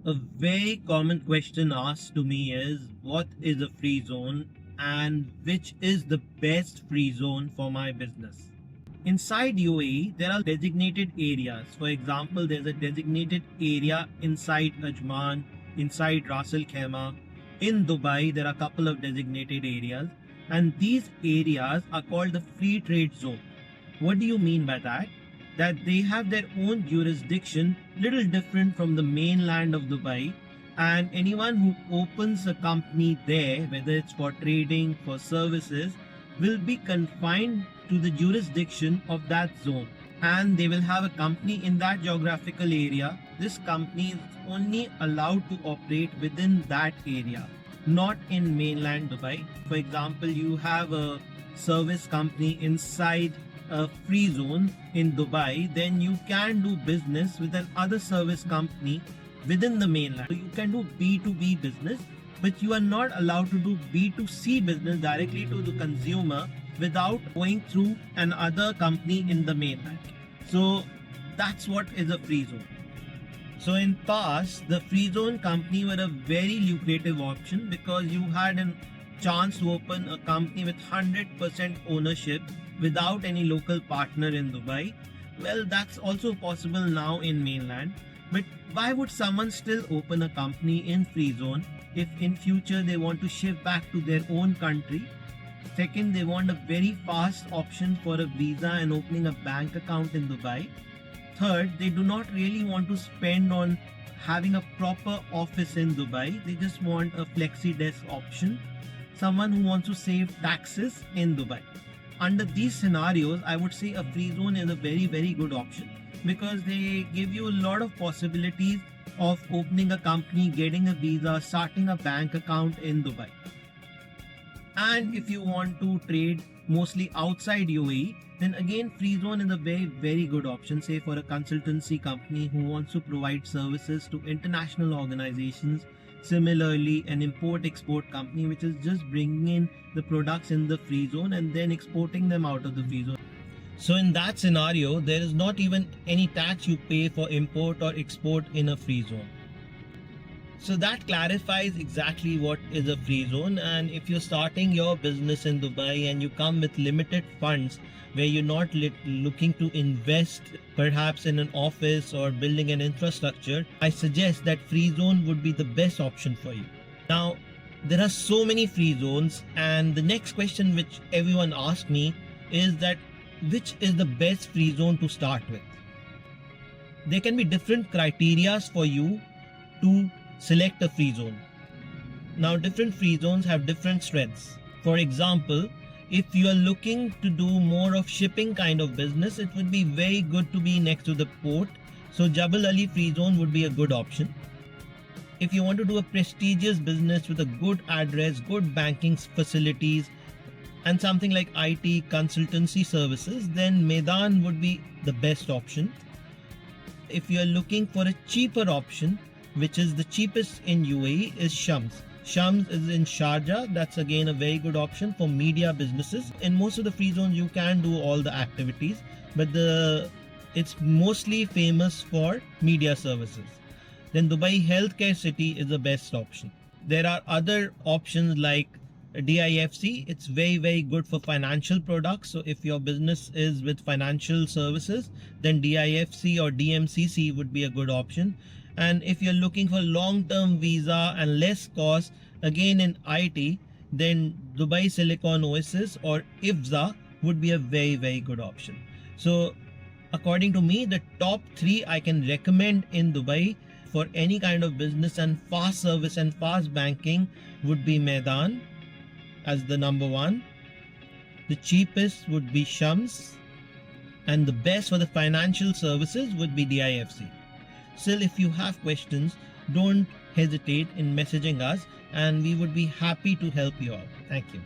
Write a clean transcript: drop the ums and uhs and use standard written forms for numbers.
A very common question asked to me is what is a free zone and which is the best free zone for my business. Inside UAE, there are designated areas. For example, there's a designated area inside Ajman, inside Ras Al Khaimah. In Dubai, there are a couple of designated areas, and these areas are called the free trade zone. What do you mean by that? That they have their own jurisdiction, little different from the mainland of Dubai. And anyone who opens a company there, whether it's for trading, for services, will be confined to the jurisdiction of that zone. And they will have a company in that geographical area. This company is only allowed to operate within that area, not in mainland Dubai. For example, you have a service company inside a free zone in Dubai, then you can do business with another service company within the mainland. So you can do B2B business, but you are not allowed to do B2C business directly to the consumer without going through another company in the mainland. So that's what is a free zone. So in past, the free zone company were a very lucrative option because you had a chance to open a company with 100% ownership without any local partner in Dubai. Well, that's also possible now in mainland. But why would someone still open a company in free zone if in future they want to shift back to their own country? Second, they want a very fast option for a visa and opening a bank account in Dubai. Third, they do not really want to spend on having a proper office in Dubai. They just want a flexi desk option. Someone who wants to save taxes in Dubai. Under these scenarios, I would say a free zone is a very, very good option because they give you a lot of possibilities of opening a company, getting a visa, starting a bank account in Dubai. And if you want to trade mostly outside UAE, then again free zone is a very, very good option, say for a consultancy company who wants to provide services to international organizations. Similarly, an import-export company which is just bringing in the products in the free zone and then exporting them out of the free zone. So in that scenario, there is not even any tax you pay for import or export in a free zone. So that clarifies exactly what is a free zone. And if you're starting your business in Dubai and you come with limited funds where you're not looking to invest perhaps in an office or building an infrastructure, I suggest that free zone would be the best option for you. Now, there are so many free zones, and the next question which everyone asks me is that which is the best free zone to start with? There can be different criterias for you to select a free zone. Now, different free zones have different strengths. For example, if you are looking to do more of shipping kind of business, it would be very good to be next to the port. So Jebel Ali free zone would be a good option. If you want to do a prestigious business with a good address, good banking facilities, and something like IT consultancy services, then Meydan would be the best option. If you are looking for a cheaper option, which is the cheapest in UAE, is Shams. Shams is in Sharjah. That's again a very good option for media businesses. In most of the free zones, you can do all the activities, but it's mostly famous for media services. Then Dubai Healthcare City is the best option. There are other options like DIFC. It's very, very good for financial products. So if your business is with financial services, then DIFC or DMCC would be a good option. And if you're looking for long-term visa and less cost, again in IT, then Dubai Silicon Oasis or IFZA would be a very, very good option. So according to me, the top 3 I can recommend in Dubai for any kind of business and fast service and fast banking would be Meydan as the number 1. The cheapest would be Shams, and the best for the financial services would be DIFC. Still, if you have questions, don't hesitate in messaging us and we would be happy to help you out. Thank you.